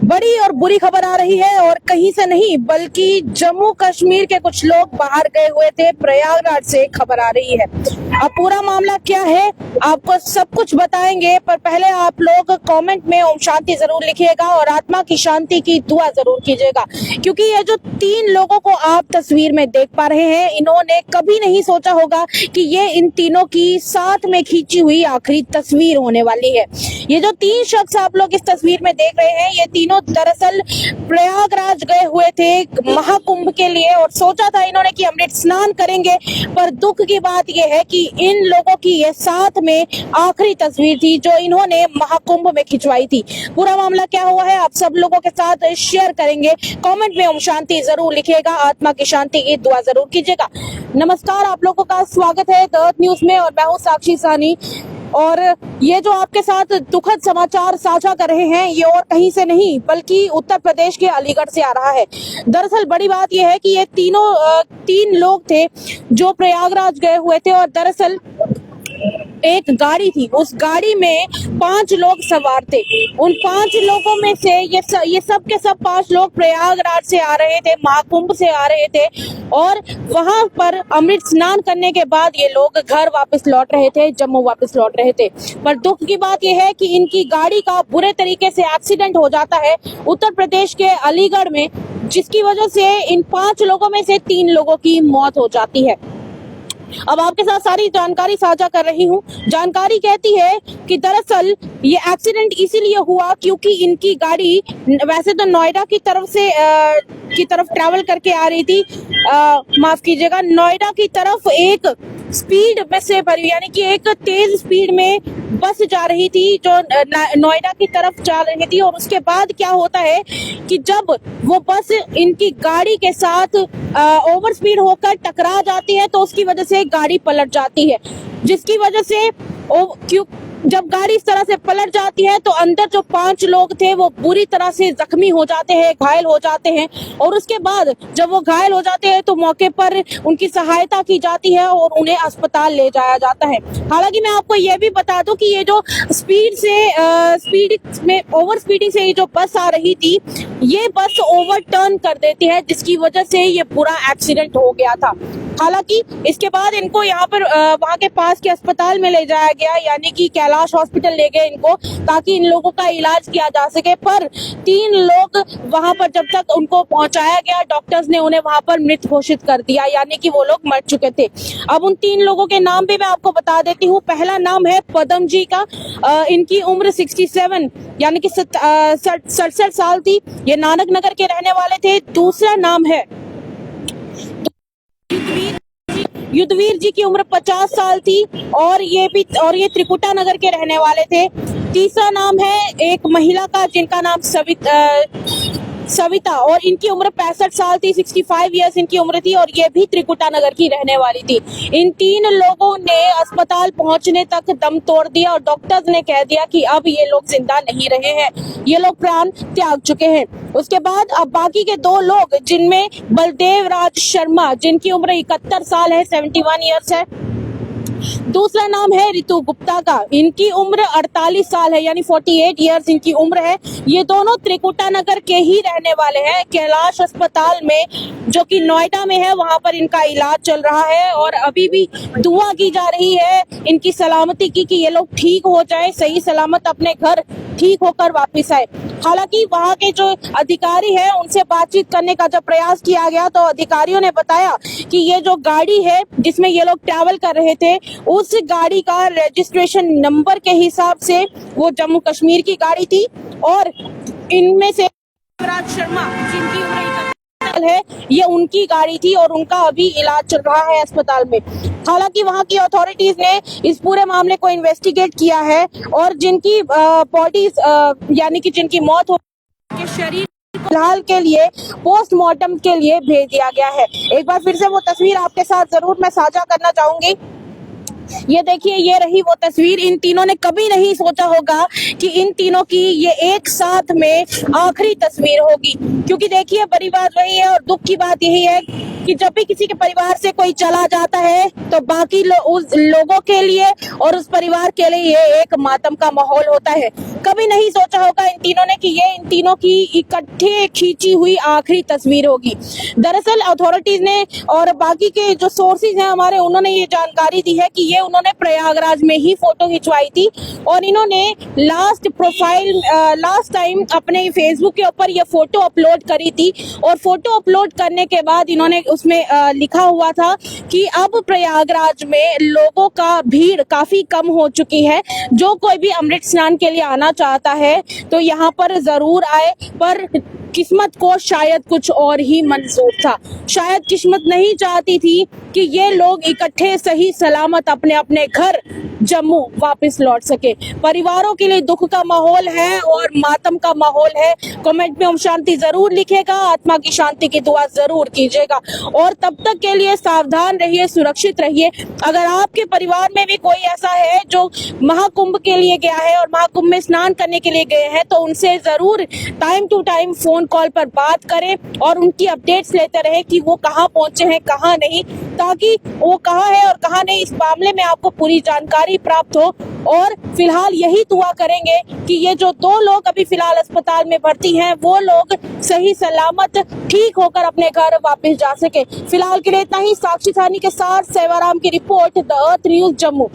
बड़ी और बुरी खबर आ रही है और कहीं से नहीं बल्कि जम्मू कश्मीर के कुछ लोग बाहर गए हुए थे। प्रयागराज से खबर आ रही है। अब पूरा मामला क्या है आपको सब कुछ बताएंगे, पर पहले आप लोग कमेंट में ओम शांति जरूर लिखिएगा और आत्मा की शांति की दुआ जरूर कीजिएगा, क्योंकि ये जो 3 लोगों को आप तस्वीर में देख पा रहे हैं, इन्होंने कभी नहीं सोचा होगा कि ये इन तीनों की साथ में खींची हुई आखिरी तस्वीर होने वाली है। ये जो 3 शख्स आप लोग इस तस्वीर में देख रहे हैं, ये तीनों दरअसल प्रयागराज गए हुए थे महाकुंभ के लिए और सोचा था इन्होंने कि अमृत स्नान करेंगे, पर दुख की बात यह है कि इन लोगों की ये साथ में आखिरी तस्वीर थी जो इन्होंने महाकुंभ में खिंचवाई थी। पूरा मामला क्या हुआ है आप सब लोगों के साथ शेयर करेंगे। कमेंट में ओम शांति जरूर लिखिएगा, आत्मा की शांति की दुआ जरूर कीजिएगा। नमस्कार, आप लोगों का स्वागत है द अर्थ न्यूज में और मैं हूँ साक्षी साहनी। और ये जो आपके साथ दुखद समाचार साझा कर रहे हैं, ये और कहीं से नहीं बल्कि उत्तर प्रदेश के अलीगढ़ से आ रहा है। दरअसल बड़ी बात यह है कि ये तीनों 3 लोग थे जो प्रयागराज गए हुए थे और दरअसल एक गाड़ी थी, उस गाड़ी में 5 लोग सवार थे। उन 5 लोगों में से ये सब के सब 5 लोग प्रयागराज से आ रहे थे, महाकुंभ से आ रहे थे और वहां पर अमृत स्नान करने के बाद ये लोग घर वापस लौट रहे थे, जम्मू वापस लौट रहे थे। पर दुख की बात यह है कि इनकी गाड़ी का बुरे तरीके से एक्सीडेंट हो जाता है उत्तर प्रदेश के अलीगढ़ में, जिसकी वजह से इन 5 लोगों में से 3 लोगों की मौत हो जाती है। अब आपके साथ सारी जानकारी साझा कर रही हूँ। जानकारी कहती है कि दरअसल ये एक्सीडेंट इसीलिए हुआ क्योंकि इनकी गाड़ी वैसे तो नोएडा की तरफ ट्रैवल करके आ रही थी, माफ कीजिएगा, नोएडा की तरफ एक स्पीड में से यानी कि एक तेज स्पीड में बस जा रही थी जो नोएडा की तरफ जा रही थी। और उसके बाद क्या होता है कि जब वो बस इनकी गाड़ी के साथ ओवर स्पीड होकर टकरा जाती है तो उसकी वजह से गाड़ी पलट जाती है, जिसकी वजह से जब गाड़ी इस तरह से पलट जाती है तो अंदर जो 5 लोग थे वो बुरी तरह से जख्मी हो जाते हैं, घायल हो जाते हैं। और उसके बाद जब वो घायल हो जाते हैं तो मौके पर उनकी सहायता की जाती है और उन्हें अस्पताल ले जाया जाता है। हालांकि मैं आपको ये भी बता दूं कि ये जो स्पीड में ओवर स्पीडिंग से ये जो बस आ रही थी, ये बस ओवरटर्न कर देती है, जिसकी वजह से ये पूरा एक्सीडेंट हो गया था। हालांकि इसके बाद इनको यहाँ पर वहाँ के पास के अस्पताल में ले जाया गया, यानी कि कैलाश हॉस्पिटल ले गए इनको, ताकि इन लोगों का इलाज किया जा सके। पर 3 लोग वहाँ पर जब तक उनको पहुंचाया गया, डॉक्टर्स ने उन्हें वहाँ पर मृत घोषित कर दिया, यानी कि वो लोग मर चुके थे। अब उन 3 लोगों के नाम भी मैं आपको बता देती हूँ। पहला नाम है पदम जी का, इनकी उम्र 67 यानी कि 67 साल थी, ये नानक नगर के रहने वाले थे। दूसरा नाम है युद्धवीर जी की उम्र 50 साल थी और ये त्रिकुटा नगर के रहने वाले थे। तीसरा नाम है एक महिला का जिनका नाम सविता और इनकी उम्र 65 साल थी, 65 इयर्स इनकी उम्र थी और ये भी त्रिकुटा नगर की रहने वाली थी। इन 3 लोगों ने अस्पताल पहुंचने तक दम तोड़ दिया और डॉक्टर्स ने कह दिया कि अब ये लोग जिंदा नहीं रहे हैं, ये लोग प्राण त्याग चुके हैं। उसके बाद अब बाकी के 2 लोग, जिनमें बलदेव राज शर्मा जिनकी उम्र 71 साल है, 71 इयर्स है। दूसरा नाम है रितु गुप्ता का, इनकी उम्र 48 साल है, यानी 48 इयर्स इनकी उम्र है। ये दोनों त्रिकुटा नगर के ही रहने वाले हैं। कैलाश अस्पताल में जो कि नोएडा में है, वहां पर इनका इलाज चल रहा है और अभी भी दुआ की जा रही है इनकी सलामती की कि ये लोग ठीक हो जाए, सही सलामत अपने घर ठीक होकर वापस आए। हालांकि वहां के जो अधिकारी हैं उनसे बातचीत करने का जब प्रयास किया गया तो अधिकारियों ने बताया कि ये जो गाड़ी है जिसमें ये लोग ट्रैवल कर रहे थे, उस गाड़ी का रजिस्ट्रेशन नंबर के हिसाब से वो जम्मू कश्मीर की गाड़ी थी और इनमें से राज शर्मा जिनकी उम्र 71 साल है, ये उनकी गाड़ी थी और उनका अभी इलाज चल रहा है अस्पताल में। हालांकि वहां की अथॉरिटीज ने इस पूरे मामले को इन्वेस्टिगेट किया है और जिनकी बॉडीज यानी कि जिनकी मौत हो के शरीर फिलहाल के लिए पोस्टमार्टम के लिए भेज दिया गया है। एक बार फिर से वो तस्वीर आपके साथ जरूर मैं साझा करना चाहूंगी। ये देखिए, ये रही वो तस्वीर। इन तीनों ने कभी नहीं सोचा होगा कि इन तीनों की ये एक साथ में आखिरी तस्वीर होगी, क्योंकि देखिए बड़ी बात वही है और दुख की बात यही है कि जब भी किसी के परिवार से कोई चला जाता है तो बाकी उस लोगों के लिए और उस परिवार के लिए ये एक मातम का माहौल होता है। कभी नहीं सोचा होगा इन तीनों ने कि ये इन तीनों की इकट्ठे खींची हुई आखिरी तस्वीर होगी। दरअसल अथॉरिटीज ने और बाकी के जो सोर्सेज हैं हमारे, उन्होंने ये जानकारी दी है कि ये उन्होंने प्रयागराज में ही फोटो खिंचवाई थी और इन्होंने लास्ट टाइम अपने फेसबुक के ऊपर ये फोटो अपलोड करी थी और फोटो अपलोड करने के बाद इन्होंने उसमें लिखा हुआ था कि अब प्रयागराज में लोगों का भीड़ काफी कम हो चुकी है। जो कोई भी अमृत स्नान के लिए आना चाहता है तो यहाँ पर जरूर आए, पर किस्मत को शायद कुछ और ही मंजूर था। शायद किस्मत नहीं चाहती थी कि ये लोग इकट्ठे सही सलामत अपने अपने घर जम्मू वापस लौट सके। परिवारों के लिए दुख का माहौल है और मातम का माहौल है। कमेंट में ओम शांति जरूर लिखेगा, आत्मा की शांति की दुआ जरूर कीजिएगा और तब तक के लिए सावधान रहिए, सुरक्षित रहिए। अगर आपके परिवार में भी कोई ऐसा है जो महाकुंभ के लिए गया है और महाकुंभ में स्नान करने के लिए गए हैं तो उनसे जरूर time to time phone call पर बात करें और उनकी अपडेट्स लेते रहे कि वो कहाँ पहुंचे हैं, कहाँ नहीं, ताकि वो कहाँ है और कहाँ नहीं, इस मामले में आपको पूरी जानकारी प्राप्त हो। और फिलहाल यही दुआ करेंगे कि ये जो 2 लोग अभी फिलहाल अस्पताल में भर्ती हैं वो लोग सही सलामत ठीक होकर अपने घर वापस जा सके। फिलहाल के लिए इतना ही। साक्षी थानी के साथ सेवाराम की report, the earth news Jammu.